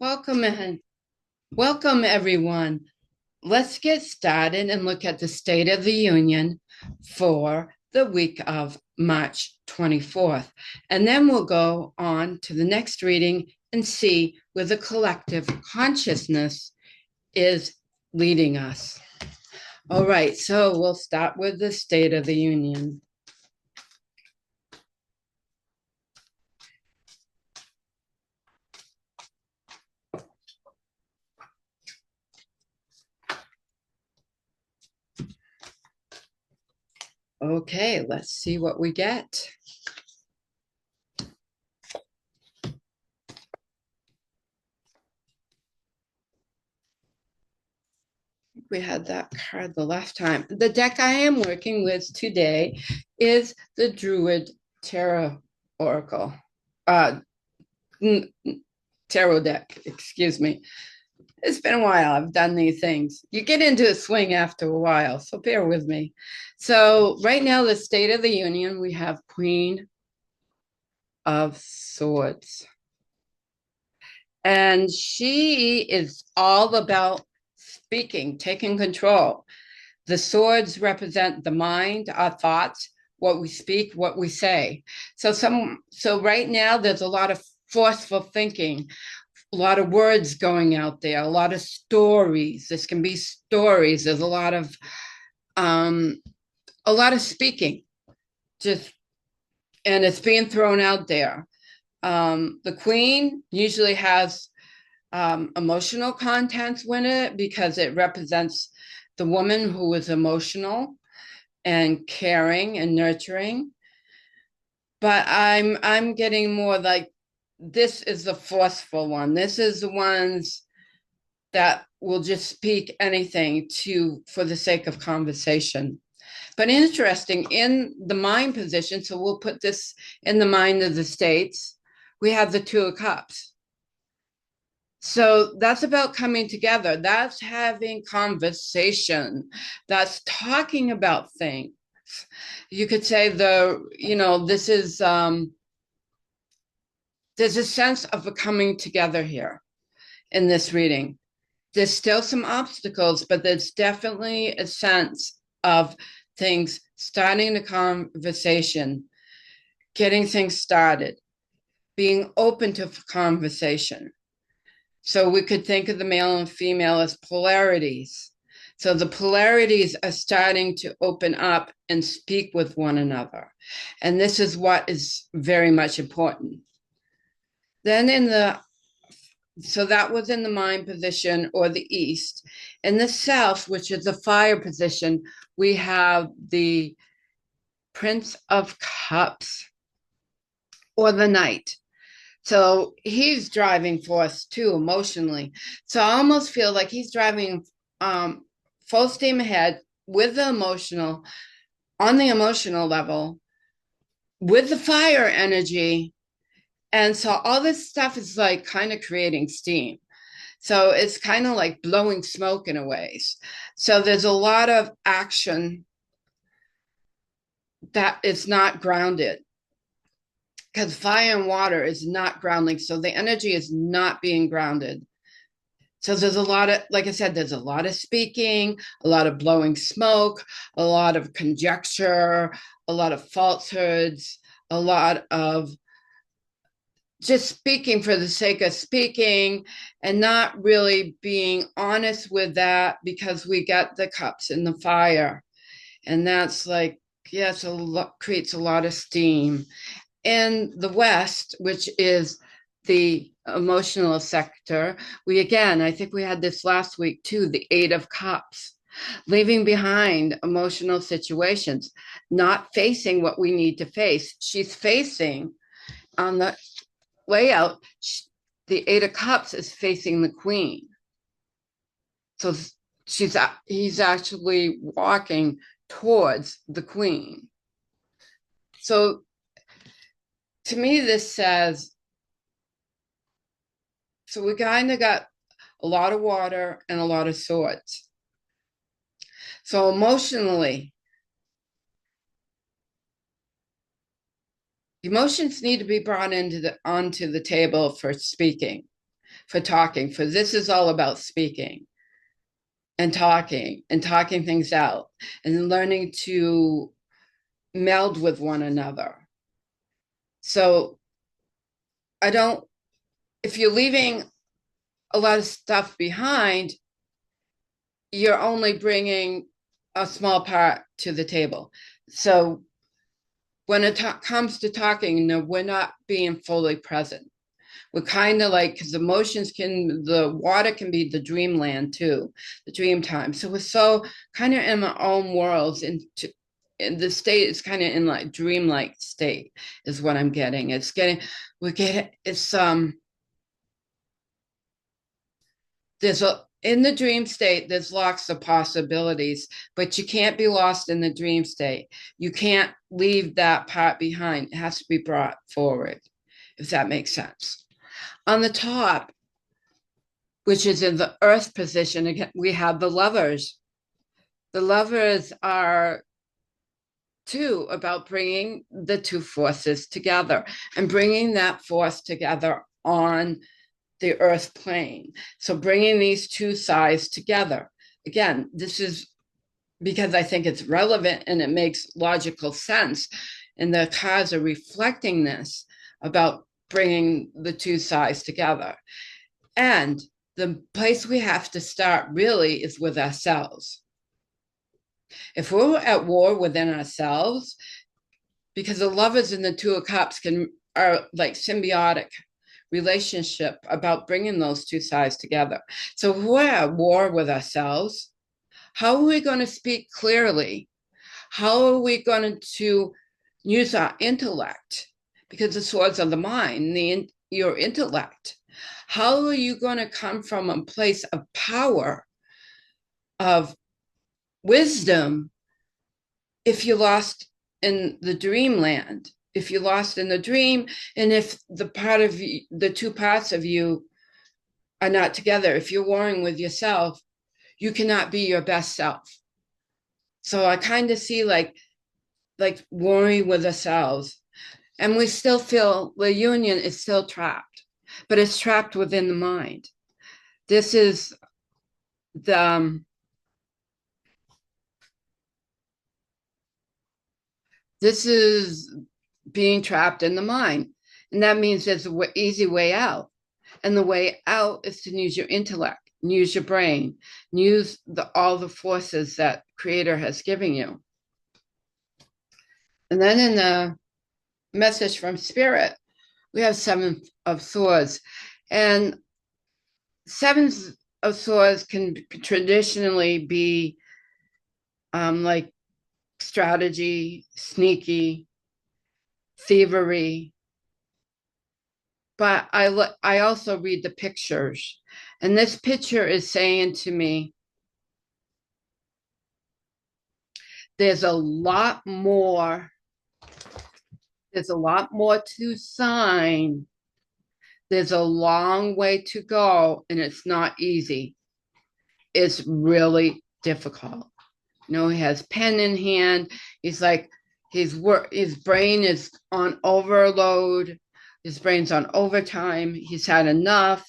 Welcome and welcome everyone. Let's get started and look at the State of the Union for the week of March 24th. And then we'll go on to the next reading and see where the collective consciousness is leading us. All right, so we'll start with the State of the Union. Okay, let's see what we get. We had that card the last time. The deck I am working with today is the Druid Tarot Oracle. Uh, Tarot deck, excuse me. It's been a while. I've done these things. You get into a swing after a while, so bear with me. So, right now, the State of the Union, we have Queen of Swords. And she is all about speaking, taking control. The swords represent the mind, our thoughts, what we speak, what we say. So right now there's a lot of forceful thinking, a lot of words going out there, a lot of stories. This can be stories. There's a lot of speaking, just and it's being thrown out there. The queen usually has emotional contents with it because it represents the woman who is emotional and caring and nurturing. But I'm getting more like this is the forceful one. This is the ones that will just speak anything to for the sake of conversation. But interesting in the mind position, so we'll put this in the mind of the states. We have the Two of Cups. So that's about coming together. That's having conversation. That's talking about things. You could say this is there's a sense of a coming together here in this reading. There's still some obstacles, but there's definitely a sense of things starting the conversation, getting things started, being open to conversation. So we could think of the male and female as polarities. So the polarities are starting to open up and speak with one another. And this is what is very much important. Then so that was in the mind position or the east. In the south, which is the fire position, we have the Prince of Cups or the Knight. So he's driving force too emotionally. So I almost feel like he's driving full steam ahead with the emotional, on the emotional level, with the fire energy. And so all this stuff is like kind of creating steam. So it's kind of like blowing smoke in a ways. So there's a lot of action that is not grounded because fire and water is not grounding. So the energy is not being grounded. So there's a lot of, like I said, there's a lot of speaking, a lot of blowing smoke, a lot of conjecture, a lot of falsehoods, a lot of just speaking for the sake of speaking and not really being honest with that because we got the cups in the fire. And that's like, yes, creates a lot of steam. In the West, which is the emotional sector, I think we had this last week too, the Eight of Cups, leaving behind emotional situations, not facing what we need to face. She's facing on the layout, the Eight of Cups is facing the Queen. So he's actually walking towards the Queen. So to me, this says, so we kind of got a lot of water and a lot of swords. So emotionally, emotions need to be brought onto the table for speaking, for talking, for this is all about speaking and talking things out and learning to meld with one another. So I don't, if you're leaving a lot of stuff behind, you're only bringing a small part to the table. So when it comes to talking, no, we're not being fully present. We're kind of like, because emotions the water can be the dreamland too, the dream time. So we're so kind of in our own worlds, and the state is kind of in like dreamlike state is what I'm getting. There's in the dream state, there's lots of possibilities, but you can't be lost in the dream state. You can't leave that part behind. It has to be brought forward, if that makes sense. On the top, which is in the earth position, again, we have the lovers. The lovers are too about bringing the two forces together and bringing that force together on the earth plane. So bringing these two sides together. Again, this is because I think it's relevant and it makes logical sense. And the cards are reflecting this about bringing the two sides together. And the place we have to start really is with ourselves. If we're at war within ourselves, because the lovers in the Two of Cups are like symbiotic relationship about bringing those two sides together. So if we're at war with ourselves, how are we going to speak clearly? How are we going to use our intellect? Because the swords of the mind, your intellect. How are you going to come from a place of power, of wisdom, if you're lost in the dreamland? If you're lost in the dream, and if the two parts of you are not together, if you're warring with yourself, you cannot be your best self. So I kind of see like warring with ourselves, and we still feel the union is still trapped, but it's trapped within the mind. This is the this is being trapped in the mind, and that means there's an easy way out, and the way out is to use your intellect, use your brain, use all the forces that Creator has given you. And then in the message from Spirit, we have Seven of Swords, and Seven of Swords can traditionally be like strategy, sneaky, thievery. But I also read the pictures, and this picture is saying to me, there's a lot more. There's a lot more to sign. There's a long way to go, and it's not easy. It's really difficult. You know, he has pen in hand. He's like, his brain is on overload. His brain's on overtime. He's had enough,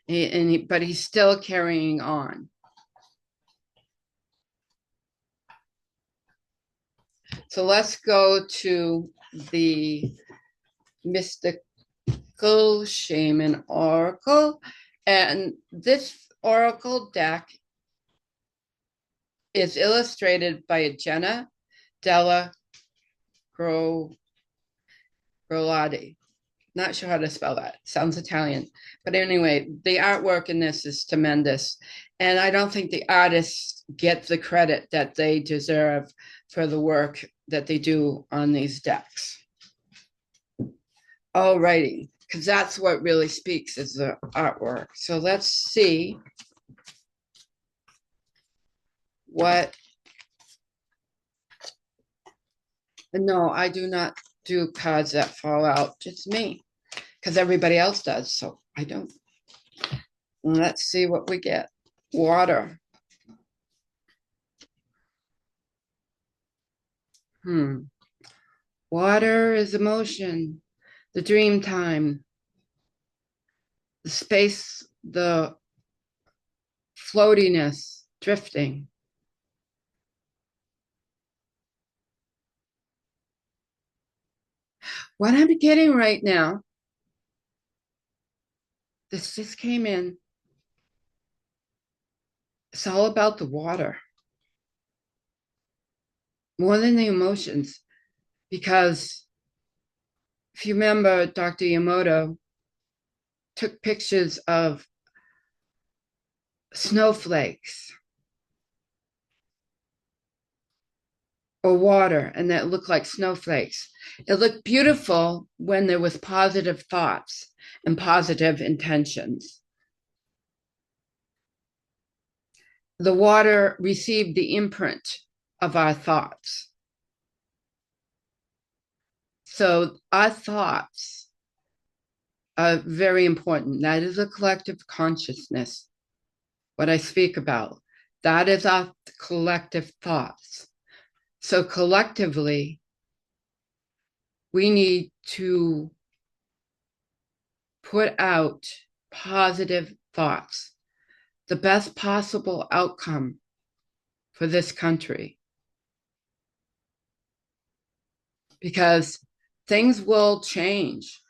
but he's still carrying on. So let's go to the mystical shaman oracle. And this oracle deck is illustrated by Jenna Della Grolati. Not sure how to spell that. Sounds Italian. But anyway, the artwork in this is tremendous. And I don't think the artists get the credit that they deserve for the work that they do on these decks. Alrighty, because that's what really speaks is the artwork. So let's see what. No, I do not do cards that fall out, just me, because everybody else does, so I don't. Let's see what we get. Water. Water is emotion, the dream time, the space the floatiness, drifting. What I'm getting right now, this just came in. It's all about the water more than the emotions. Because if you remember, Dr. Yamamoto took pictures of snowflakes or water, and that looked like snowflakes. It looked beautiful when there was positive thoughts and positive intentions. The water received the imprint of our thoughts. So our thoughts are very important. That is a collective consciousness, what I speak about. That is our collective thoughts. So collectively, we need to put out positive thoughts, the best possible outcome for this country. Because things will change.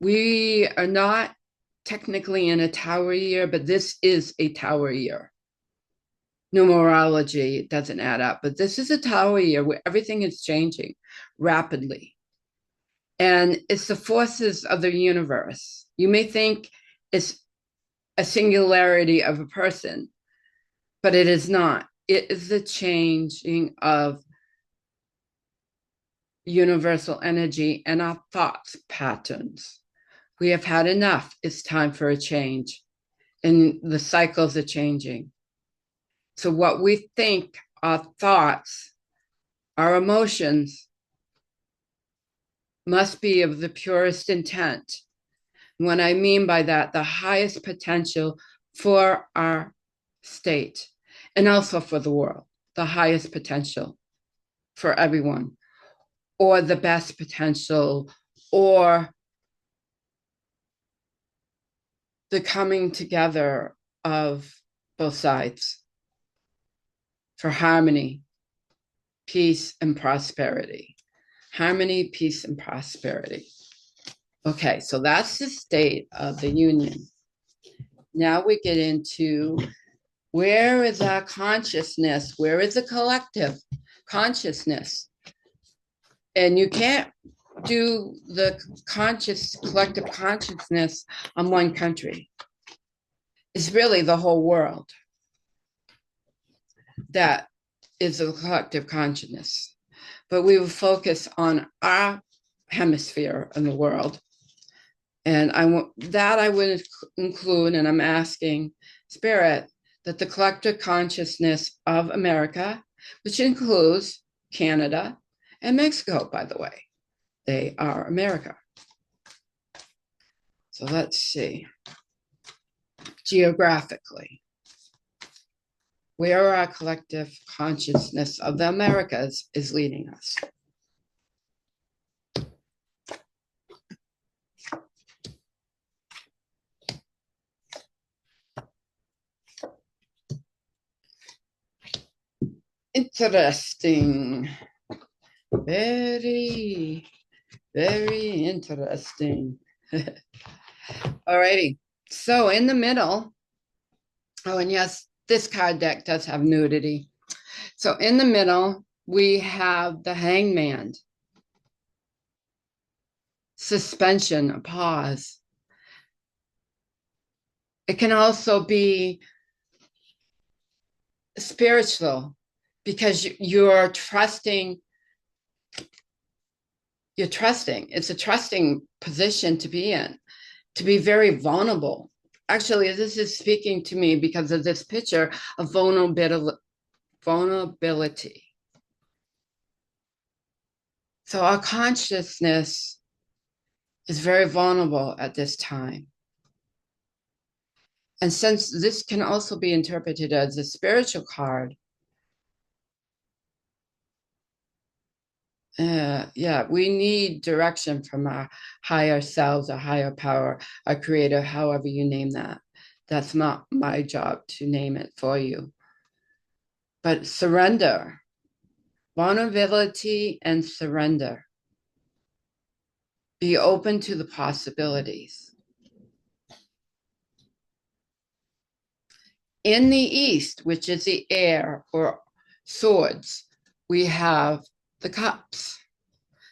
We are not technically in a tower year, but this is a tower year. Numerology doesn't add up, but this is a tower year where everything is changing rapidly. And it's the forces of the universe. You may think it's a singularity of a person, but it is not. It is the changing of universal energy and our thoughts patterns. We have had enough. It's time for a change. And the cycles are changing. So what we think, our thoughts, our emotions must be of the purest intent. What I mean by that, the highest potential for our state and also for the world, the highest potential for everyone, or the best potential, or the coming together of both sides for harmony, peace, and prosperity. Harmony, peace, and prosperity. Okay, so that's the state of the union. Now we get into where is our consciousness? Where is the collective consciousness? And you can't do the collective consciousness on one country. It's really the whole world that is a collective consciousness. But we will focus on our hemisphere in the world. And I would include, and I'm asking Spirit, that the collective consciousness of America, which includes Canada and Mexico, by the way, they are America. So let's see. Geographically, where our collective consciousness of the Americas is leading us. Interesting. Very, very interesting. All righty. So in the middle, oh, and yes, this card deck does have nudity. So in the middle, we have the Hangman. Suspension, a pause. It can also be spiritual because you're trusting. You're trusting. It's a trusting position to be in, to be very vulnerable. Actually, this is speaking to me because of this picture of vulnerability. So our consciousness is very vulnerable at this time. And since this can also be interpreted as a spiritual card, Yeah, we need direction from our higher selves, our higher power, our creator, however you name that. That's not my job to name it for you. But surrender, vulnerability, and surrender. Be open to the possibilities. In the East, which is the air or swords, we have the cups.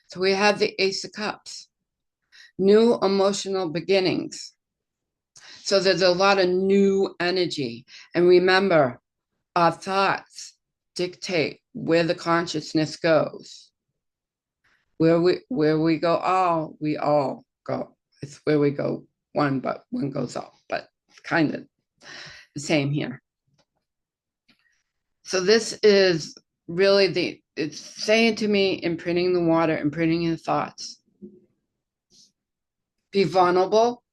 So we have the Ace of Cups, new emotional beginnings. So there's a lot of new energy. And remember, our thoughts dictate where the consciousness goes. Where we go all, we all go. It's where we go one, but one goes all. But kind of the same here. So this is really it's saying to me, imprinting the water, imprinting the thoughts. Be vulnerable,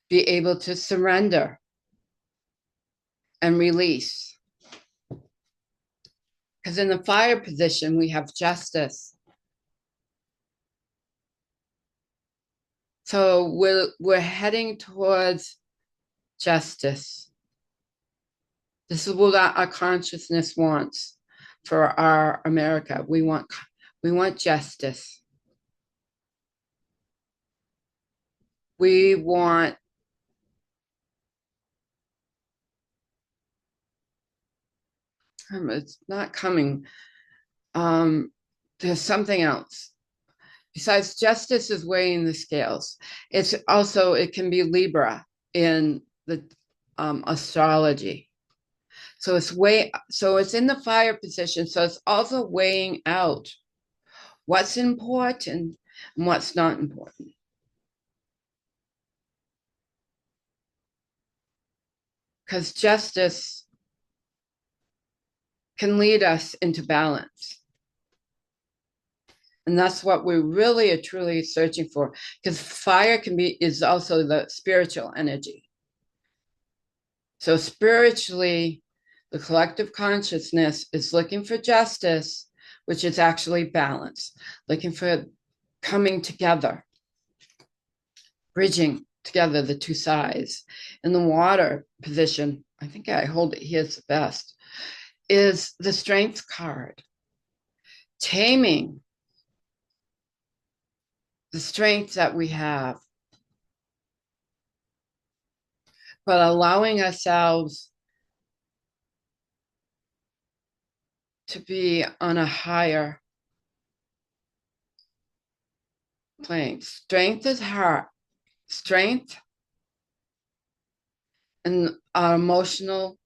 be able to surrender and release. Because in the fire position, we have justice. So we're heading towards justice. This is what our consciousness wants for our America. We want justice. We want it's not coming. There's something else. Besides justice is weighing the scales. It's also, it can be Libra in the astrology. So it's in the fire position. So it's also weighing out what's important and what's not important. Because justice can lead us into balance. And that's what we really are truly searching for. Because fire is also the spiritual energy. So spiritually, the collective consciousness is looking for justice, which is actually balance, looking for coming together, bridging together the two sides. In the water position, I think I hold it here the best, is the strength card. Taming the strength that we have, but allowing ourselves to be on a higher plane. Strength is heart, strength and our emotional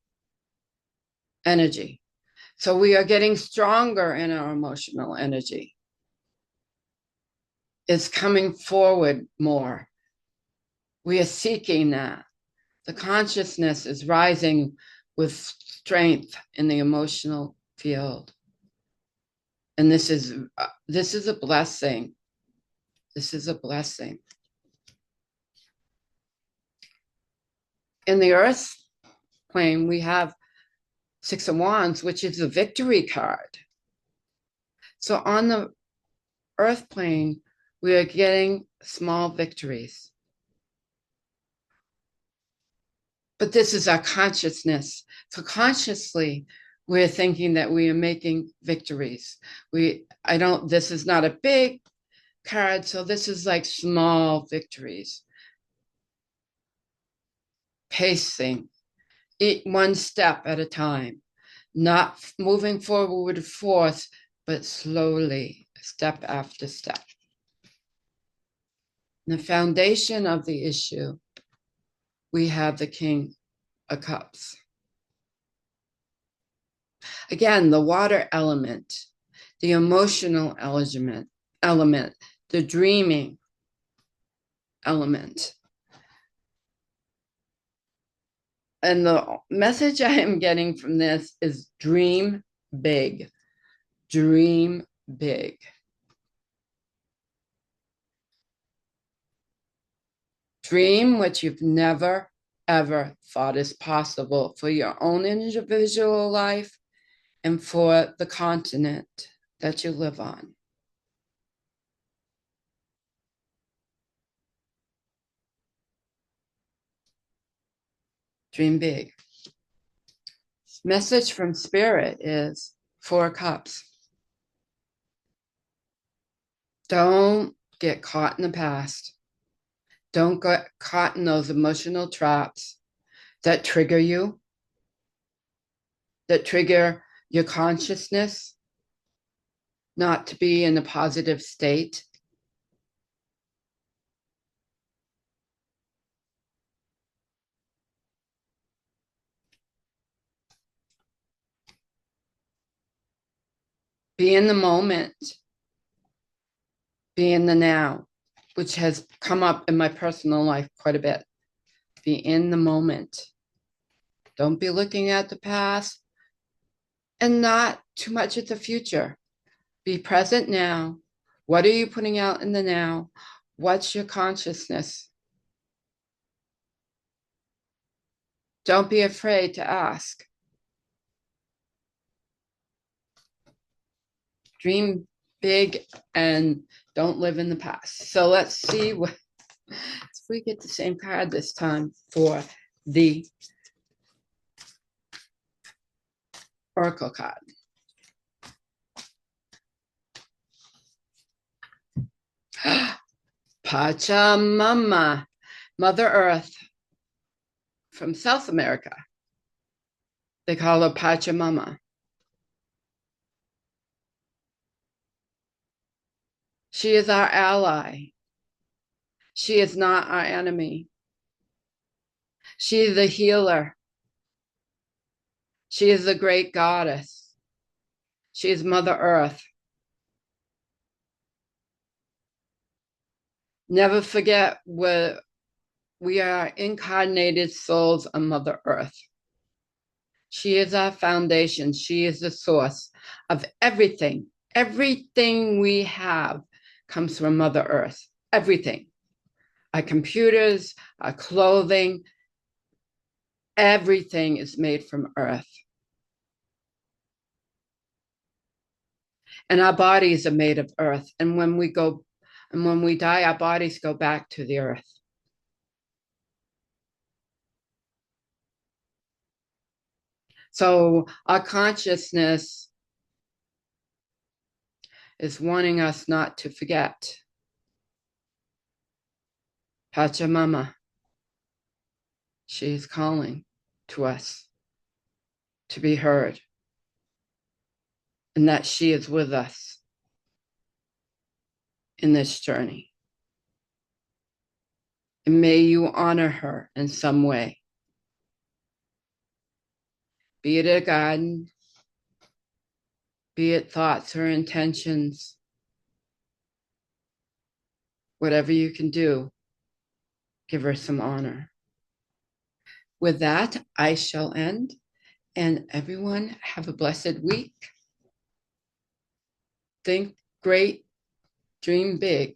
energy. So we are getting stronger in our emotional energy. It's coming forward more. We are seeking that. The consciousness is rising with strength in the emotional field. And this is a blessing. This is a blessing. In the earth plane, we have Six of Wands, which is the victory card. So on the earth plane, we are getting small victories. But this is our consciousness. So consciously, we're thinking that we are making victories. This is not a big card, so this is like small victories. Pacing, eat one step at a time, not moving forward force, but slowly, step after step. The foundation of the issue, we have the King of Cups. Again, the water element, the emotional element, the dreaming element. And the message I am getting from this is dream big. Dream big. Dream what you've never, ever thought is possible for your own individual life and for the continent that you live on. Dream big. Message from Spirit is 4 cups. Don't get caught in the past. Don't get caught in those emotional traps that trigger you, that trigger your consciousness not to be in a positive state. Be in the moment. Be in the now, which has come up in my personal life quite a bit. Be in the moment. Don't be looking at the past and not too much at the future. Be present now. What are you putting out in the now? What's your consciousness? Don't be afraid to ask. Dream big and don't live in the past. So let's see if we get the same card this time for the Oracle card. Pachamama, Mother Earth from South America. They call her Pachamama. She is our ally. She is not our enemy. She is the healer. She is the great goddess. She is Mother Earth. Never forget we are incarnated souls on Mother Earth. She is our foundation. She is the source of everything. Everything we have comes from Mother Earth. Everything. Our computers, our clothing, everything is made from Earth. And our bodies are made of Earth. And when we die, our bodies go back to the Earth. So our consciousness is wanting us not to forget. Pachamama, she is calling to us to be heard, and that she is with us in this journey. And may you honor her in some way. Be it a garden, be it thoughts or intentions, whatever you can do, give her some honor. With that, I shall end, and everyone have a blessed week. Think great, dream big.